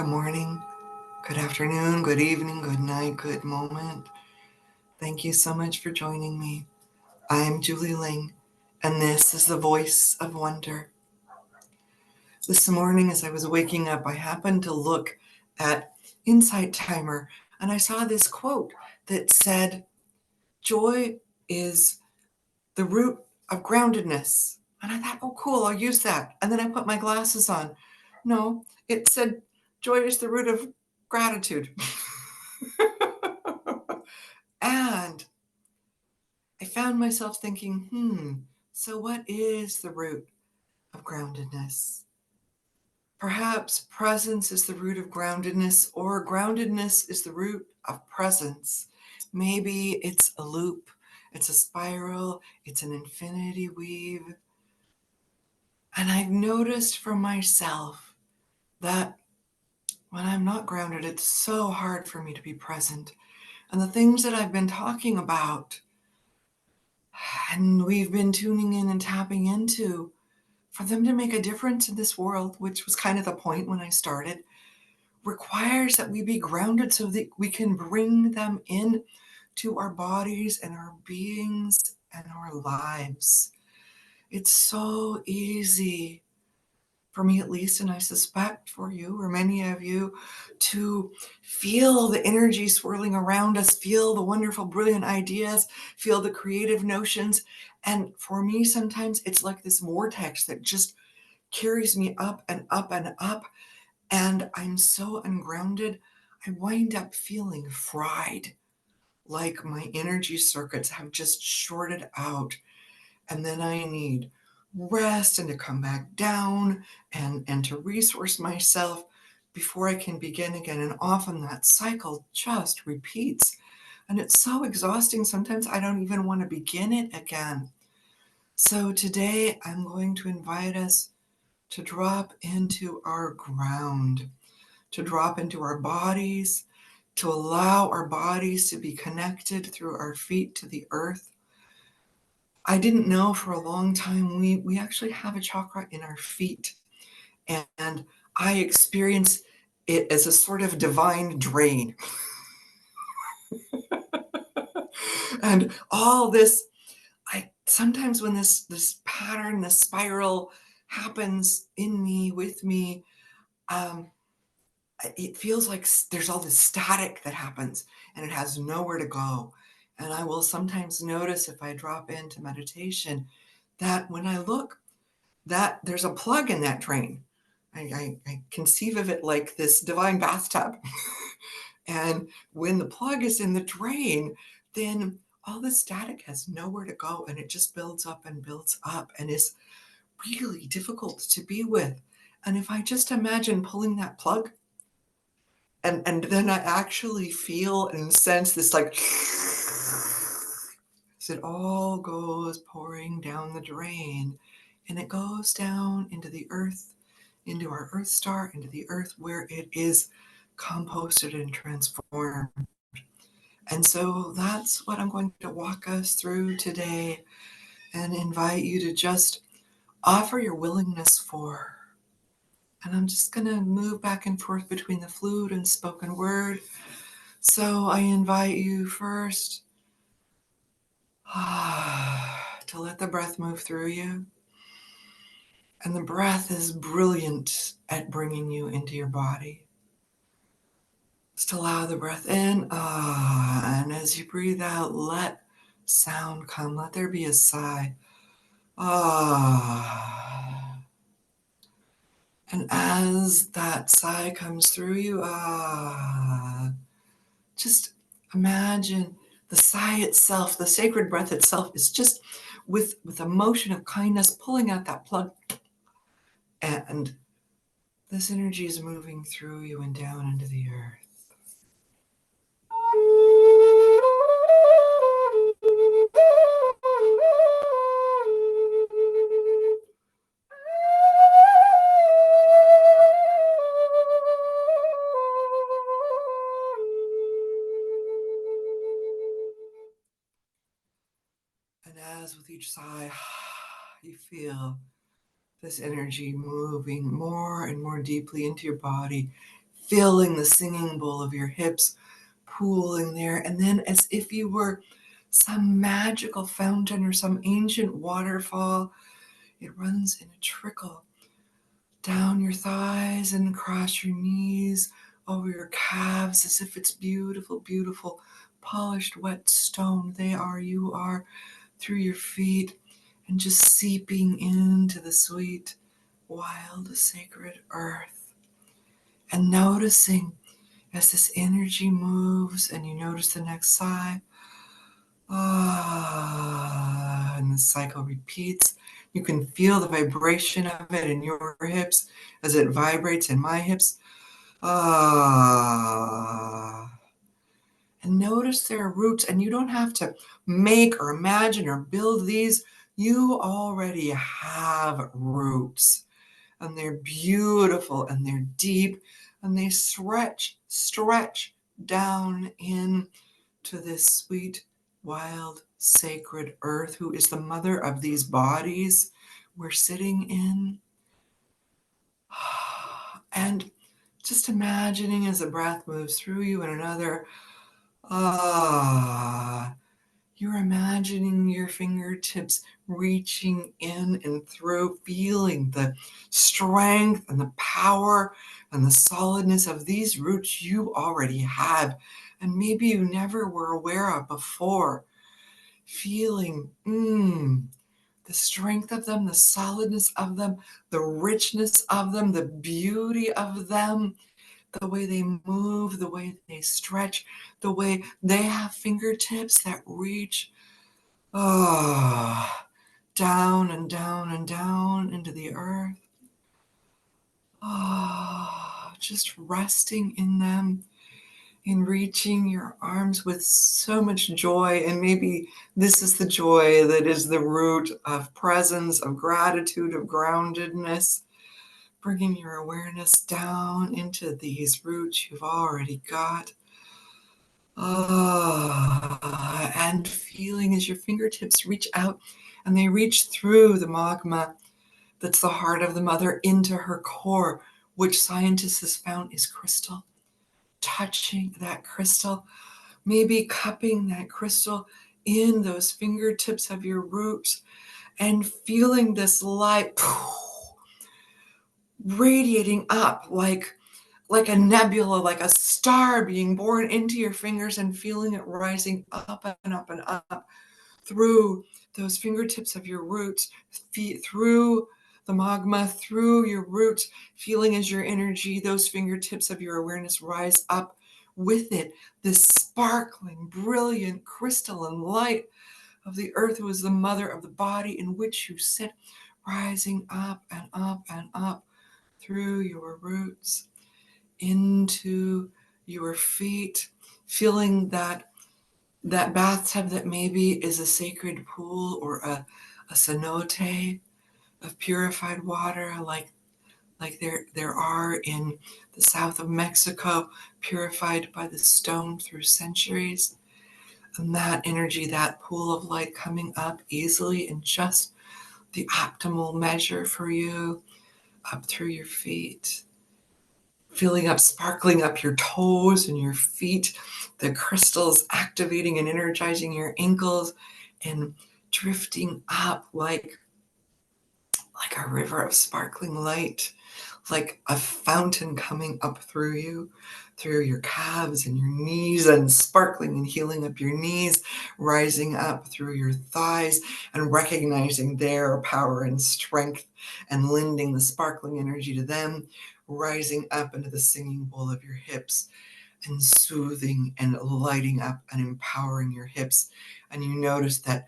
Good morning, good afternoon, good evening, good night, good moment. Thank you so much for joining me. I am Julie Ling, and this is the Voice of Wonder. This morning, as I was waking up, I happened to look at Insight Timer, and I saw this quote that said, "Joy is the root of groundedness." And I thought, oh, cool, I'll use that. And then I put my glasses on. No, it said, "Joy is the root of gratitude." And I found myself thinking, so what is the root of groundedness? Perhaps presence is the root of groundedness, or groundedness is the root of presence. Maybe it's a loop, it's a spiral, it's an infinity weave. And I've noticed for myself that when I'm not grounded, it's so hard for me to be present. And the things that I've been talking about and we've been tuning in and tapping into, for them to make a difference in this world, which was kind of the point when I started, requires that we be grounded so that we can bring them in to our bodies and our beings and our lives. It's so easy for me, at least, and I suspect for you or many of you, to feel the energy swirling around us, feel the wonderful, brilliant ideas, feel the creative notions. And for me, sometimes it's like this vortex that just carries me up and up and up. And I'm so ungrounded, I wind up feeling fried, like my energy circuits have just shorted out. And then I need rest and to come back down and to resource myself before I can begin again. And often that cycle just repeats. And it's so exhausting. Sometimes I don't even want to begin it again. So today I'm going to invite us to drop into our ground, to drop into our bodies, to allow our bodies to be connected through our feet to the earth. I didn't know for a long time we actually have a chakra in our feet, and I experience it as a sort of divine drain. And all this, I sometimes when this pattern, this spiral happens in me, with me, it feels like there's all this static that happens and it has nowhere to go. And I will sometimes notice if I drop into meditation that when I look, that there's a plug in that drain. I conceive of it like this divine bathtub. And when the plug is in the drain, then all the static has nowhere to go and it just builds up and is really difficult to be with. And if I just imagine pulling that plug, and then I actually feel and sense this like as it all goes pouring down the drain, and it goes down into the earth, into our earth star, into the earth where it is composted and transformed. And so that's what I'm going to walk us through today and invite you to just offer your willingness for. And I'm just going to move back and forth between the flute and spoken word. So I invite you first to let the breath move through you. And the breath is brilliant at bringing you into your body. Just allow the breath in, and as you breathe out, let sound come. Let there be a sigh. And as that sigh comes through you, just imagine the sigh itself, the sacred breath itself is just with a motion of kindness pulling out that plug. And this energy is moving through you and down into the earth. And as with each sigh, you feel this energy moving more and more deeply into your body, filling the singing bowl of your hips, pooling there. And then, as if you were some magical fountain or some ancient waterfall, it runs in a trickle down your thighs and across your knees, over your calves, as if it's beautiful, beautiful, polished, wet stone. They are, you are, through your feet, and just seeping into the sweet, wild, sacred earth. And noticing as this energy moves, and you notice the next sigh, and the cycle repeats. You can feel the vibration of it in your hips as it vibrates in my hips. And notice there are roots, and you don't have to make or imagine or build these. You already have roots, and they're beautiful, and they're deep, and they stretch down in to this sweet, wild, sacred earth, who is the mother of these bodies we're sitting in. And just imagining as the breath moves through you and another, you're imagining your fingertips reaching in and through, feeling the strength and the power and the solidness of these roots you already have, and maybe you never were aware of before. Feeling the strength of them, the solidness of them, the richness of them, the beauty of them, the way they move, the way they stretch, the way they have fingertips that reach down and down and down into the earth. Just resting in them, in reaching your arms with so much joy. And maybe this is the joy that is the root of presence, of gratitude, of groundedness. Bringing your awareness down into these roots you've already got. And feeling as your fingertips reach out, and they reach through the magma that's the heart of the mother into her core, which scientists have found is crystal. Touching that crystal, maybe cupping that crystal in those fingertips of your roots, and feeling this light radiating up like a nebula, like a star being born into your fingers, and feeling it rising up and up and up through those fingertips of your roots, through the magma, through your roots, feeling as your energy, those fingertips of your awareness rise up with it, this sparkling, brilliant, crystalline light of the earth, who is the mother of the body in which you sit, rising up and up and up through your roots into your feet, feeling that bathtub that maybe is a sacred pool or a cenote of purified water, like there are in the south of Mexico, purified by the stone through centuries. And that energy, that pool of light coming up easily in just the optimal measure for you, up through your feet, filling up, sparkling up your toes and your feet, the crystals activating and energizing your ankles, and drifting up like a river of sparkling light, like a fountain coming up through you, through your calves and your knees, and sparkling and healing up your knees, rising up through your thighs, and recognizing their power and strength, and lending the sparkling energy to them, rising up into the singing bowl of your hips, and soothing and lighting up and empowering your hips. And you notice that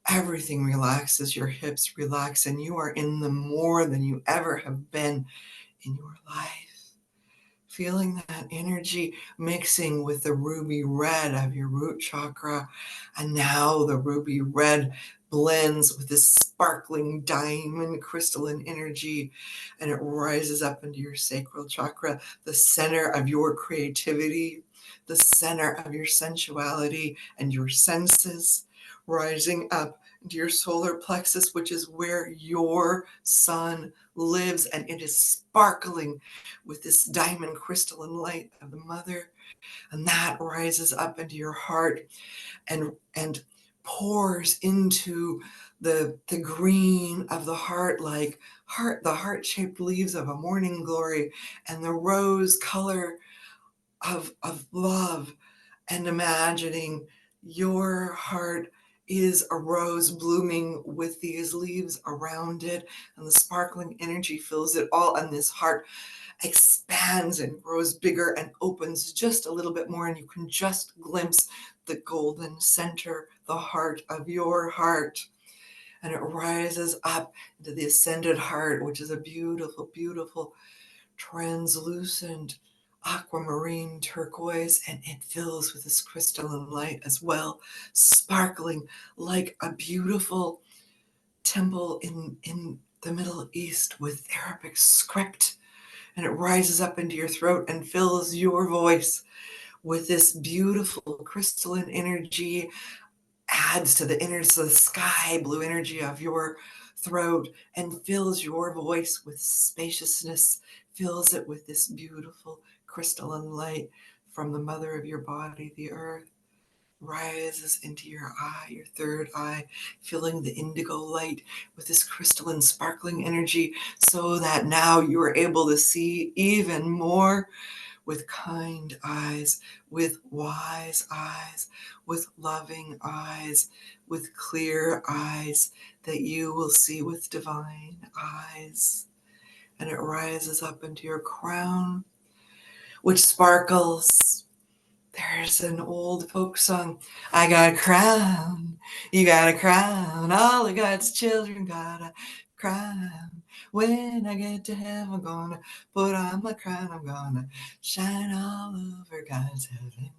everything relaxes, your hips relax, and you are in them more than you ever have been in your life. Feeling that energy mixing with the ruby red of your root chakra. And now the ruby red blends with this sparkling diamond crystalline energy, and it rises up into your sacral chakra, the center of your creativity, the center of your sensuality and your senses, rising up into your solar plexus, which is where your sun lives, and it is sparkling with this diamond crystalline light of the mother, and that rises up into your heart and pours into the green of the heart, like the heart-shaped leaves of a morning glory, and the rose color of love, and imagining your heart is a rose blooming with these leaves around it, and the sparkling energy fills it all, and this heart expands and grows bigger and opens just a little bit more, and you can just glimpse the golden center, the heart of your heart. And it rises up into the ascended heart, which is a beautiful, beautiful, translucent aquamarine turquoise, and it fills with this crystalline light as well, sparkling like a beautiful temple in the Middle East with Arabic script. And it rises up into your throat and fills your voice with this beautiful crystalline energy, adds to the sky blue energy of your throat, and fills your voice with spaciousness, fills it with this beautiful crystalline light from the mother of your body, the earth. Rises into your eye, your third eye, filling the indigo light with this crystalline sparkling energy, so that now you are able to see even more with kind eyes, with wise eyes, with loving eyes, with clear eyes that you will see with divine eyes. And it rises up into your crown, which sparkles. There's an old folk song. I got a crown, you got a crown, all of God's children got a crown. When I get to heaven, I'm gonna put on my crown, I'm gonna shine all over God's heaven.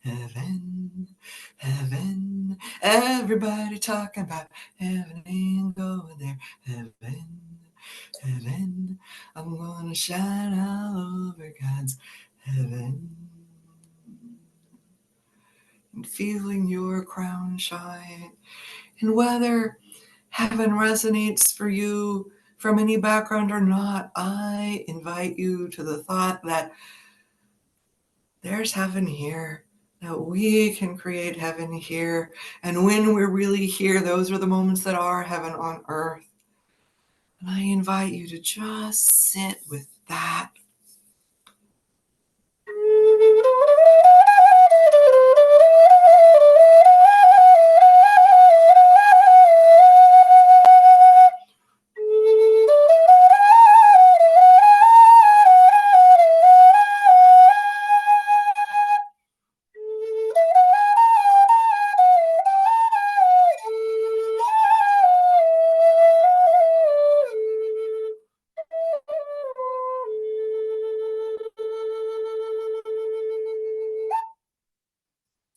Heaven, heaven, everybody talking about heaven ain't going there. Heaven, heaven, I'm gonna shine all over God's heaven. And feeling your crown shine. And whether heaven resonates for you from any background or not, I invite you to the thought that there's heaven here, that we can create heaven here. And when we're really here, those are the moments that are heaven on earth. And I invite you to just sit with that.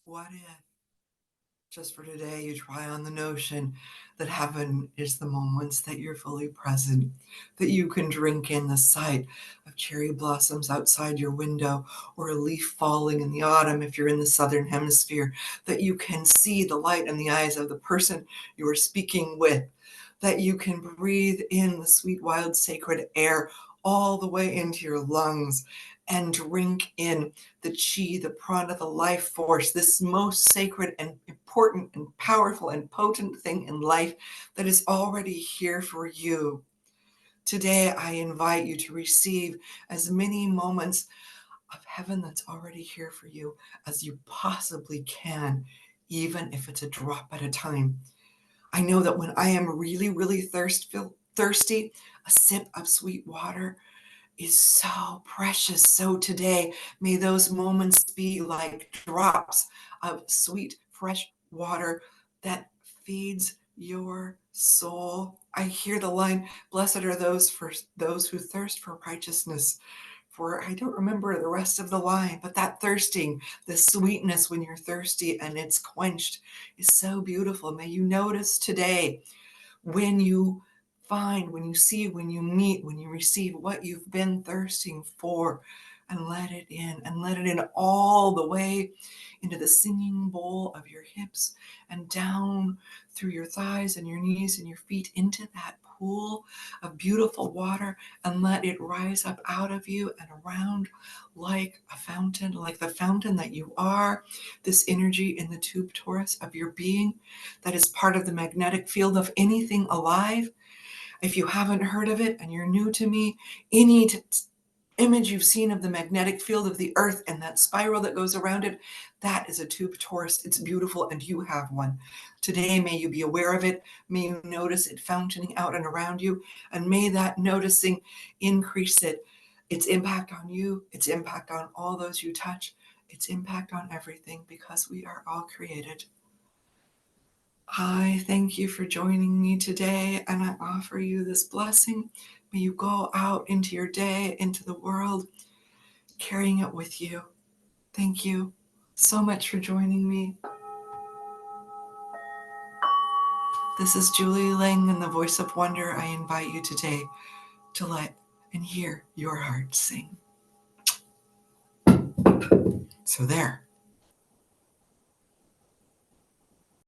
What if, just for today, you try on the notion that heaven is the moments that you're fully present, that you can drink in the sight of cherry blossoms outside your window, or a leaf falling in the autumn if you're in the southern hemisphere, that you can see the light in the eyes of the person you are speaking with, that you can breathe in the sweet, wild, sacred air all the way into your lungs and drink in the chi, the prana, the life force, this most sacred and important and powerful and potent thing in life that is already here for you. Today, I invite you to receive as many moments of heaven that's already here for you as you possibly can, even if it's a drop at a time. I know that when I am really, really thirsty, a sip of sweet water is so precious. So today, may those moments be like drops of sweet, fresh water that feeds your soul. I hear the line, blessed are those who thirst for righteousness. For I don't remember the rest of the line, but that thirsting, the sweetness when you're thirsty and it's quenched is so beautiful. May you notice today when you find, when you see, when you meet, when you receive what you've been thirsting for, and let it in, and let it in all the way into the singing bowl of your hips and down through your thighs and your knees and your feet into that pool of beautiful water, and let it rise up out of you and around like a fountain, like the fountain that you are, this energy in the tube torus of your being that is part of the magnetic field of anything alive. If you haven't heard of it and you're new to me, any image you've seen of the magnetic field of the earth and that spiral that goes around it, that is a tube torus. It's beautiful, and you have one. Today, may you be aware of it. May you notice it fountaining out and around you, and may that noticing increase its impact on you, its impact on all those you touch, its impact on everything, because we are all created. I thank you for joining me today, and I offer you this blessing. May you go out into your day, into the world, carrying it with you. Thank you so much for joining me. This is Julie Ling, and the Voice of Wonder. I invite you today to let and hear your heart sing. So there.